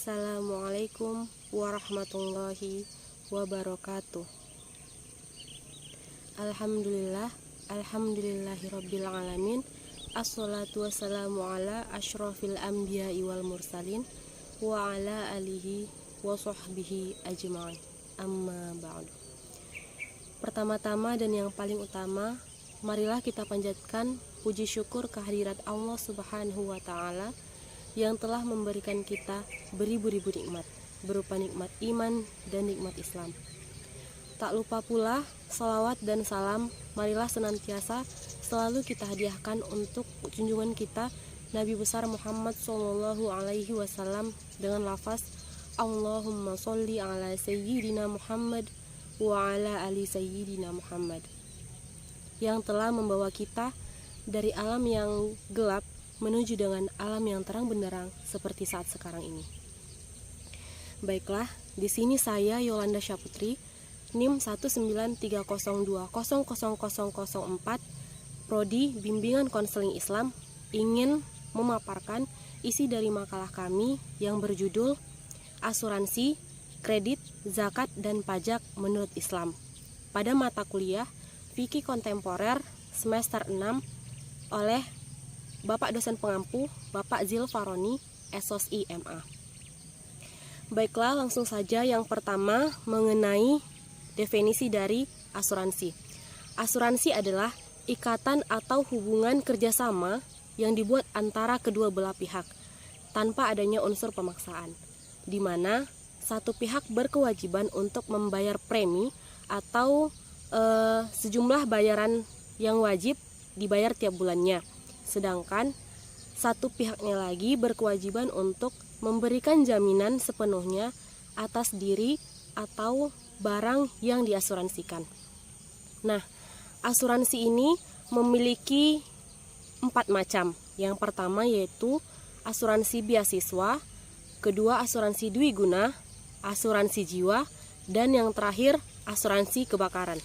Assalamualaikum warahmatullahi wabarakatuh. Alhamdulillahirabbil alamin. Assalatu wassalamu ala asyrafil anbiya'i wal mursalin wa ala alihi wa sahbihi ajma'in. Amma ba'du. Pertama-tama dan yang paling utama, marilah kita panjatkan puji syukur kehadirat Allah Subhanahu wa taala yang telah memberikan kita beribu-ribu nikmat, berupa nikmat iman dan nikmat Islam. Tak lupa pula, salawat dan salam marilah senantiasa selalu kita hadiahkan untuk junjungan kita Nabi besar Muhammad sallallahu alaihi wasallam dengan lafaz Allahumma sholli ala sayyidina Muhammad wa ala ali sayyidina Muhammad, yang telah membawa kita dari alam yang gelap menuju dengan alam yang terang benderang seperti saat sekarang ini. Baiklah, di sini saya Yolanda Syaputri, NIM 19302000004, Prodi Bimbingan Konseling Islam, ingin memaparkan isi dari makalah kami yang berjudul Asuransi, Kredit, Zakat, dan Pajak menurut Islam pada mata kuliah Fikih Kontemporer semester 6 oleh Bapak dosen pengampu, Bapak Zilfaroni, SOSI MA. Baiklah, langsung saja yang pertama mengenai definisi dari asuransi. Asuransi adalah ikatan atau hubungan kerjasama yang dibuat antara kedua belah pihak tanpa adanya unsur pemaksaan, di mana satu pihak berkewajiban untuk membayar premi atau sejumlah bayaran yang wajib dibayar tiap bulannya. Sedangkan satu pihaknya lagi berkewajiban untuk memberikan jaminan sepenuhnya atas diri atau barang yang diasuransikan. Nah, asuransi ini memiliki 4 macam. Yang pertama yaitu asuransi beasiswa, kedua asuransi dwiguna, asuransi jiwa, dan yang terakhir asuransi kebakaran.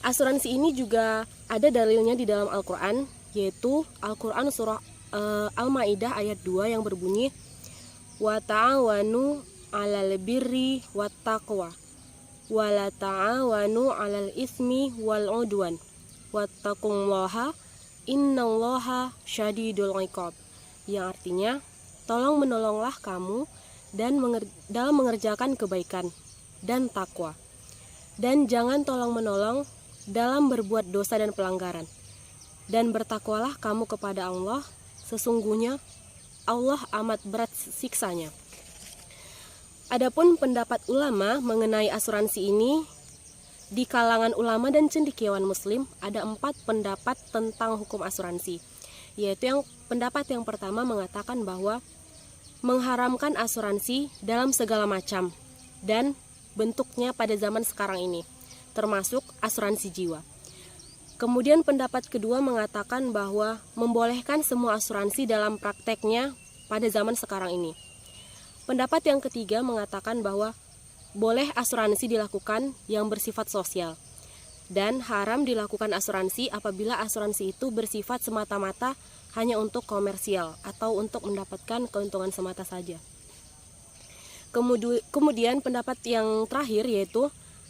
Asuransi ini juga ada dalilnya di dalam Al-Quran, yaitu Al-Quran surah Al-Ma'idah ayat 2 yang berbunyi wa ta'awanu 'alal birri wat taqwa wa la ta'awanu 'alal ismi wal 'udwan wattaqullaha innallaha syadidul 'iqab, yang artinya tolong menolonglah kamu dan dalam mengerjakan kebaikan dan takwa, dan jangan tolong menolong dalam berbuat dosa dan pelanggaran, dan bertakwalah kamu kepada Allah, sesungguhnya Allah amat berat siksanya. Adapun pendapat ulama mengenai asuransi ini, di kalangan ulama dan cendekiawan muslim ada 4 pendapat tentang hukum asuransi, yaitu pendapat yang pertama mengatakan bahwa mengharamkan asuransi dalam segala macam dan bentuknya pada zaman sekarang ini, termasuk asuransi jiwa. Kemudian pendapat kedua mengatakan bahwa membolehkan semua asuransi dalam prakteknya pada zaman sekarang ini. Pendapat yang ketiga mengatakan bahwa boleh asuransi dilakukan yang bersifat sosial, dan haram dilakukan asuransi apabila asuransi itu bersifat semata-mata hanya untuk komersial atau untuk mendapatkan keuntungan semata saja. Kemudian pendapat yang terakhir yaitu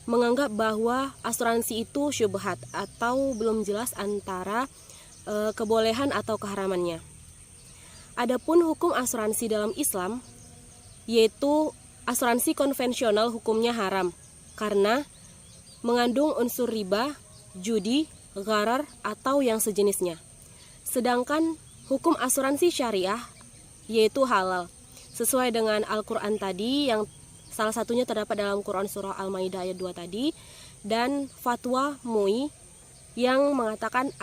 menganggap bahwa asuransi itu syubhat atau belum jelas antara kebolehan atau keharamannya. Adapun hukum asuransi dalam Islam, yaitu asuransi konvensional hukumnya haram karena mengandung unsur riba, judi, gharar atau yang sejenisnya. Sedangkan hukum asuransi syariah yaitu halal sesuai dengan Al-Quran tadi, yang salah satunya terdapat dalam Quran surah Al-Ma'idah ayat 2 tadi, dan fatwa MUI yang mengatakan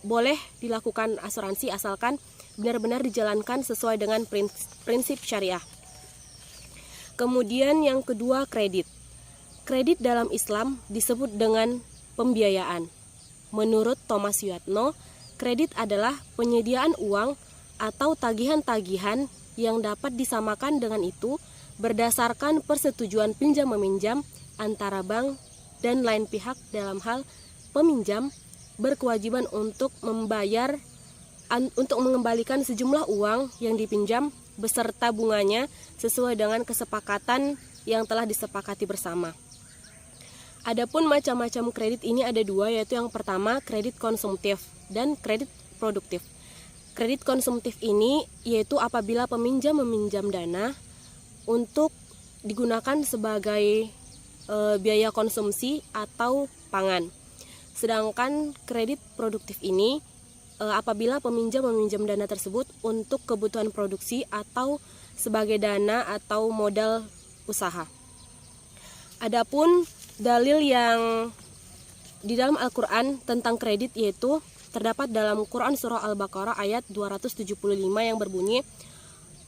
boleh dilakukan asuransi asalkan benar-benar dijalankan sesuai dengan prinsip syariah. Kemudian yang kedua, kredit. Kredit dalam Islam disebut dengan pembiayaan. Menurut Thomas Yatno, kredit adalah penyediaan uang atau tagihan-tagihan yang dapat disamakan dengan itu berdasarkan persetujuan pinjam-meminjam antara bank dan lain pihak dalam hal peminjam berkewajiban untuk mengembalikan sejumlah uang yang dipinjam beserta bunganya sesuai dengan kesepakatan yang telah disepakati bersama. Adapun macam-macam kredit ini ada dua, yaitu yang pertama kredit konsumtif dan kredit produktif. Kredit konsumtif ini yaitu apabila peminjam meminjam dana untuk digunakan sebagai biaya konsumsi atau pangan. Sedangkan kredit produktif ini apabila peminjam meminjam dana tersebut untuk kebutuhan produksi atau sebagai dana atau modal usaha. Adapun dalil yang di dalam Al-Quran tentang kredit yaitu terdapat dalam Quran surah Al-Baqarah ayat 275 yang berbunyi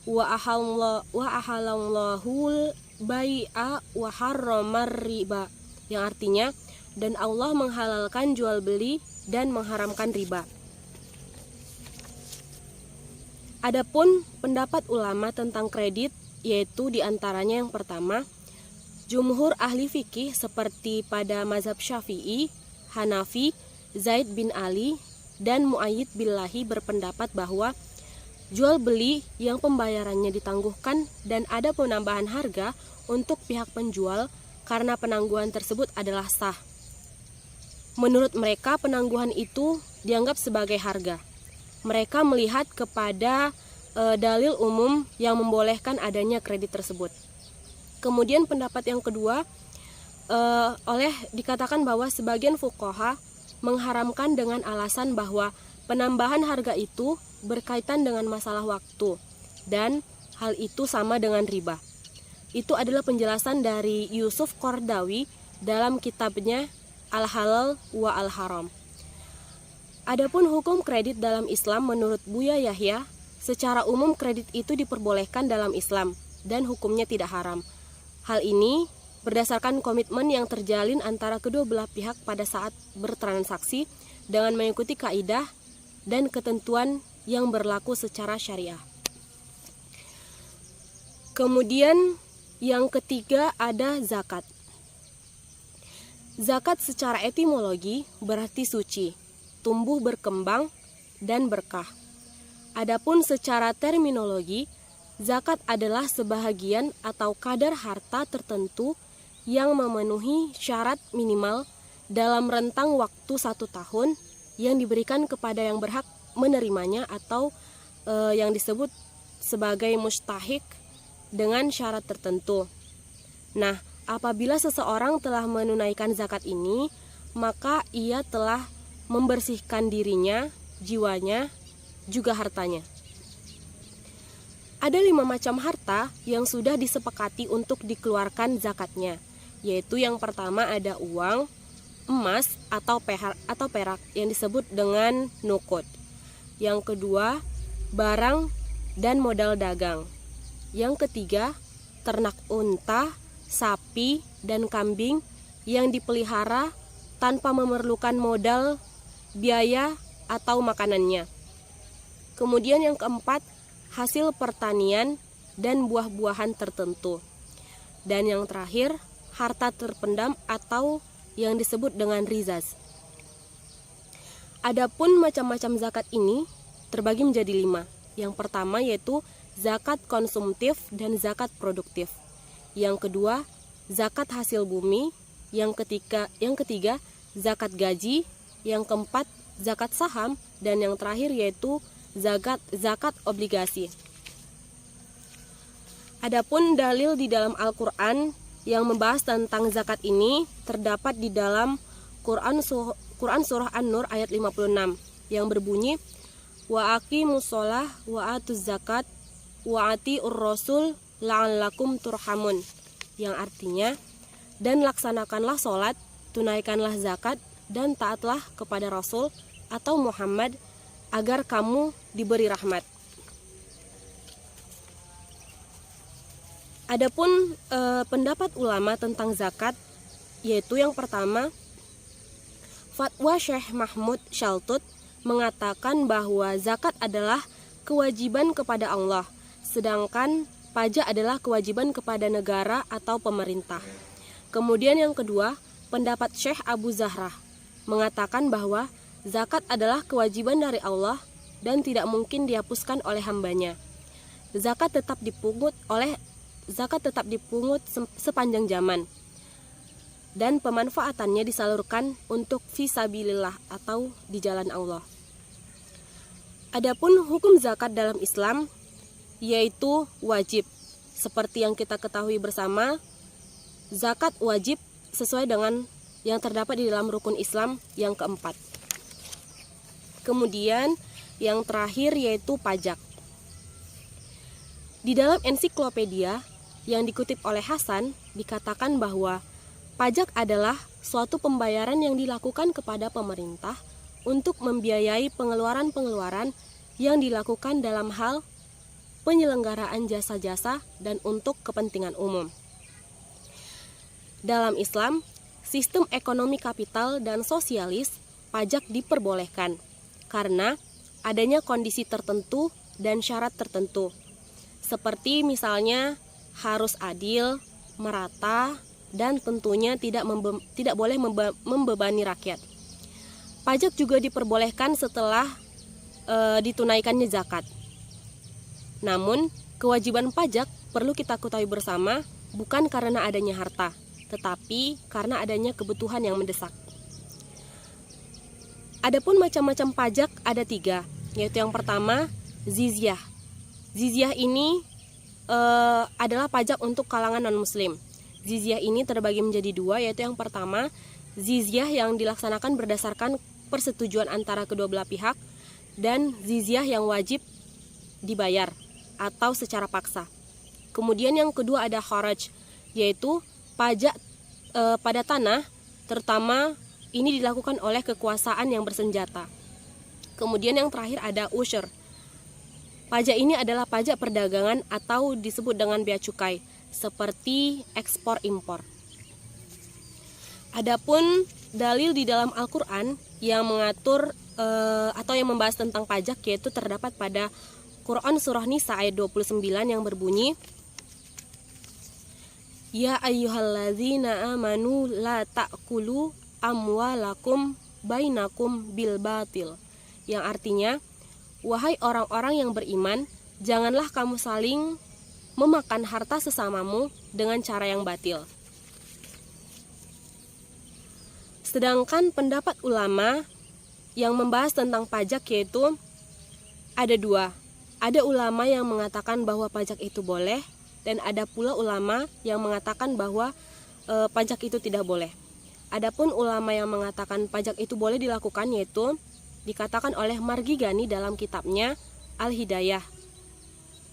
wa ahalallahul bai'a wa harramar riba, yang artinya dan Allah menghalalkan jual beli dan mengharamkan riba. Adapun pendapat ulama tentang kredit yaitu diantaranya yang pertama, jumhur ahli fikih seperti pada mazhab Syafi'i, Hanafi, Zaid bin Ali, dan Muayyid billahi berpendapat bahwa jual beli yang pembayarannya ditangguhkan dan ada penambahan harga untuk pihak penjual karena penangguhan tersebut adalah sah. Menurut mereka penangguhan itu dianggap sebagai harga. Mereka melihat kepada dalil umum yang membolehkan adanya kredit tersebut. Kemudian pendapat yang kedua, dikatakan bahwa sebagian fuqaha mengharamkan dengan alasan bahwa penambahan harga itu berkaitan dengan masalah waktu dan hal itu sama dengan riba. Itu adalah penjelasan dari Yusuf Qardawi dalam kitabnya Al-Halal wa Al-Haram. Adapun hukum kredit dalam Islam menurut Buya Yahya, secara umum kredit itu diperbolehkan dalam Islam dan hukumnya tidak haram. Hal ini berdasarkan komitmen yang terjalin antara kedua belah pihak pada saat bertransaksi dengan mengikuti kaidah dan ketentuan yang berlaku secara syariah. Kemudian yang ketiga ada zakat. Zakat secara etimologi berarti suci, tumbuh berkembang, dan berkah. Adapun secara terminologi, zakat adalah sebahagian atau kadar harta tertentu yang memenuhi syarat minimal dalam rentang waktu 1 tahun yang diberikan kepada yang berhak menerimanya atau yang disebut sebagai mustahik dengan syarat tertentu. Nah, apabila seseorang telah menunaikan zakat ini, maka ia telah membersihkan dirinya, jiwanya, juga hartanya. Ada 5 macam harta yang sudah disepakati untuk dikeluarkan zakatnya, yaitu yang pertama ada uang, emas atau perak yang disebut dengan nuqud. Yang kedua, barang dan modal dagang. Yang ketiga, ternak unta, sapi, dan kambing yang dipelihara tanpa memerlukan modal, biaya, atau makanannya. Kemudian yang keempat, hasil pertanian dan buah-buahan tertentu. Dan yang terakhir, harta terpendam atau yang disebut dengan rizaz. Adapun macam-macam zakat ini terbagi menjadi 5. Yang pertama yaitu zakat konsumtif dan zakat produktif. Yang kedua, zakat hasil bumi. Yang ketiga, zakat gaji. Yang keempat, zakat saham. Dan yang terakhir yaitu zakat obligasi. Adapun dalil di dalam Al-Quran yang membahas tentang zakat ini terdapat di dalam Quran surah An-Nur ayat 56 yang berbunyi wa aqimus shalah wa atuz zakat wa atiur rasul la'allakum turhamun, yang artinya dan laksanakanlah sholat, tunaikanlah zakat dan taatlah kepada Rasul atau Muhammad agar kamu diberi rahmat. Adapun pendapat ulama tentang zakat yaitu yang pertama, fatwa Syekh Mahmud Shaltut mengatakan bahwa zakat adalah kewajiban kepada Allah, sedangkan pajak adalah kewajiban kepada negara atau pemerintah. Kemudian yang kedua, pendapat Syekh Abu Zahrah mengatakan bahwa zakat adalah kewajiban dari Allah dan tidak mungkin dihapuskan oleh hambanya. zakat tetap dipungut sepanjang zaman, dan pemanfaatannya disalurkan untuk fisabilillah atau di jalan Allah. Adapun hukum zakat dalam Islam yaitu wajib. Seperti yang kita ketahui bersama, zakat wajib sesuai dengan yang terdapat di dalam rukun Islam yang keempat. Kemudian yang terakhir yaitu pajak. Di dalam ensiklopedia yang dikutip oleh Hasan dikatakan bahwa pajak adalah suatu pembayaran yang dilakukan kepada pemerintah untuk membiayai pengeluaran-pengeluaran yang dilakukan dalam hal penyelenggaraan jasa-jasa dan untuk kepentingan umum. Dalam Islam, sistem ekonomi kapital dan sosialis, pajak diperbolehkan karena adanya kondisi tertentu dan syarat tertentu. Seperti misalnya harus adil, merata, dan tentunya tidak boleh membebani rakyat. Pajak juga diperbolehkan setelah ditunaikannya zakat. Namun, kewajiban pajak perlu kita ketahui bersama bukan karena adanya harta, tetapi karena adanya kebutuhan yang mendesak. Adapun macam-macam pajak ada 3, yaitu yang pertama, zizyah. Zizyah ini adalah pajak untuk kalangan non-muslim. Zizyah ini terbagi menjadi 2, yaitu yang pertama, zizyah yang dilaksanakan berdasarkan persetujuan antara kedua belah pihak, dan zizyah yang wajib dibayar atau secara paksa. Kemudian yang kedua ada kharaj, yaitu pajak pada tanah, terutama ini dilakukan oleh kekuasaan yang bersenjata. Kemudian yang terakhir ada usyr. Pajak ini adalah pajak perdagangan atau disebut dengan bea cukai, seperti ekspor impor. Adapun dalil di dalam Al-Quran yang mengatur atau yang membahas tentang pajak yaitu terdapat pada Quran Surah Nisa ayat 29 yang berbunyi, Ya ayyuhalladzina amanu la ta'kulu amwalakum bainakum bil batil, yang artinya, wahai orang-orang yang beriman, janganlah kamu saling memakan harta sesamamu dengan cara yang batil. Sedangkan pendapat ulama yang membahas tentang pajak yaitu ada 2. Ada ulama yang mengatakan bahwa pajak itu boleh, dan ada pula ulama yang mengatakan bahwa pajak itu tidak boleh. Adapun ulama yang mengatakan pajak itu boleh dilakukan yaitu dikatakan oleh Margi Ghani dalam kitabnya Al-Hidayah,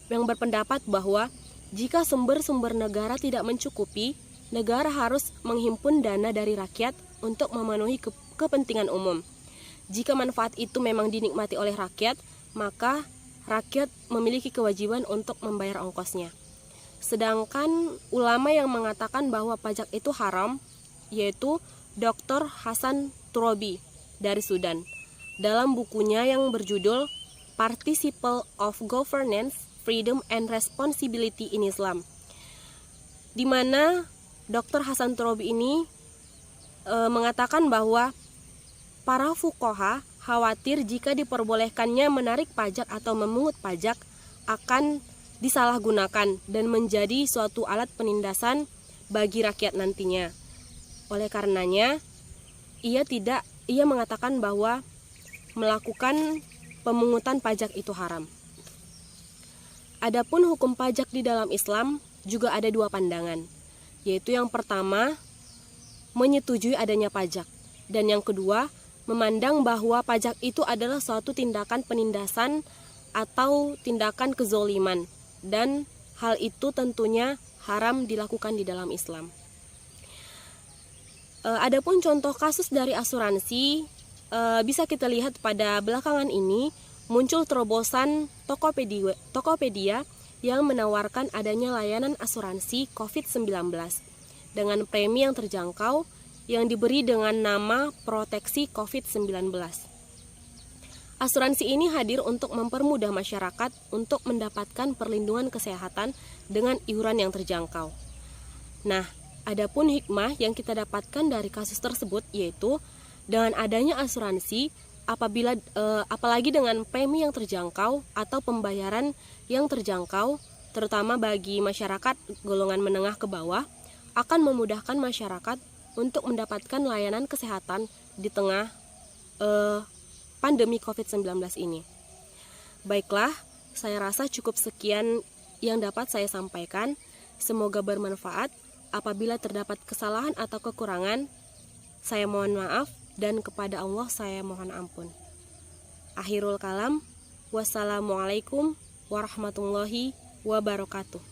yang berpendapat bahwa jika sumber-sumber negara tidak mencukupi, negara harus menghimpun dana dari rakyat untuk memenuhi kepentingan umum. Jika manfaat itu memang dinikmati oleh rakyat, maka rakyat memiliki kewajiban untuk membayar ongkosnya. Sedangkan ulama yang mengatakan bahwa pajak itu haram, yaitu Dr. Hasan Turobi dari Sudan, dalam bukunya yang berjudul Participle of Governance, Freedom and Responsibility in Islam, di mana Dr. Hasan Turobi ini mengatakan bahwa para fuqaha khawatir jika diperbolehkannya menarik pajak atau memungut pajak akan disalahgunakan dan menjadi suatu alat penindasan bagi rakyat nantinya. Oleh karenanya, ia mengatakan bahwa melakukan pemungutan pajak itu haram. Adapun hukum pajak di dalam Islam juga ada 2 pandangan, yaitu yang pertama, menyetujui adanya pajak, dan yang kedua, memandang bahwa pajak itu adalah suatu tindakan penindasan atau tindakan kezoliman, dan hal itu tentunya haram dilakukan di dalam Islam. Adapun contoh kasus dari asuransi, bisa kita lihat pada belakangan ini muncul terobosan Tokopedia yang menawarkan adanya layanan asuransi COVID-19 dengan premi yang terjangkau yang diberi dengan nama proteksi COVID-19. Asuransi ini hadir untuk mempermudah masyarakat untuk mendapatkan perlindungan kesehatan dengan iuran yang terjangkau. Nah, adapun hikmah yang kita dapatkan dari kasus tersebut yaitu dengan adanya asuransi, apalagi dengan premi yang terjangkau atau pembayaran yang terjangkau, terutama bagi masyarakat golongan menengah ke bawah, akan memudahkan masyarakat untuk mendapatkan layanan kesehatan di tengah pandemi COVID-19 ini. Baiklah, saya rasa cukup sekian yang dapat saya sampaikan. Semoga bermanfaat. Apabila terdapat kesalahan atau kekurangan, saya mohon maaf, dan kepada Allah saya mohon ampun. Akhirul kalam, wassalamualaikum warahmatullahi wabarakatuh.